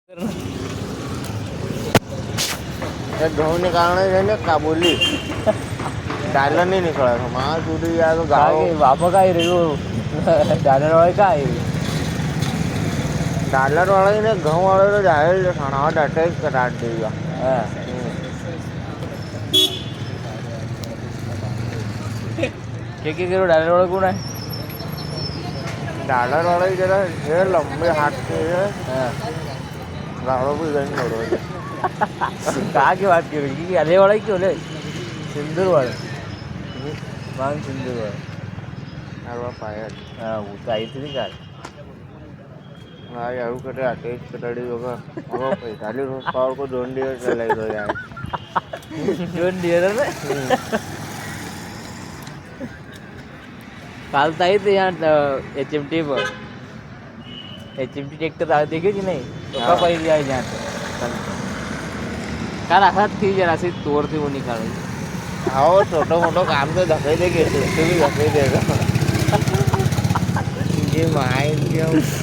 ઘઉં निकालने છે ને કાબુલી डालर नहीं निकला था वहाँ दूरी यार तो गाँव बाबा का ही रही डालर वाले का ही डालर वाला ही ने घऊं वाले तो जाहिर जो खाना डाटे काट देगा क्या किलो डालर वाला कौन है डालर वाला ही जरा ढेर लंबे हाथ के है गाड़ों भी गई छोड़ो कहाँ की बात कर रही है अले वाला ही क्यों ले सिंदूर वाला मांग सिंदूर वाला अरे पायल हाँ वो तो आई थी क्या हाँ यार वो कटे आते इस कटाड़ी होगा वो पैंतालीस रोज पावर को जोन दिया चला ही दो यार जोन दिया ना काल ताई थे यहाँ HMT पर HMT ट्रैक्टर आ देखे कि नहीं तो कब आई दिया यहाँ काल हाथ थी जरा सी तोड़ थी वो निकाली हाँ छोटो मोटो काम तो धके देगे तो भी धके देगा ये माइंड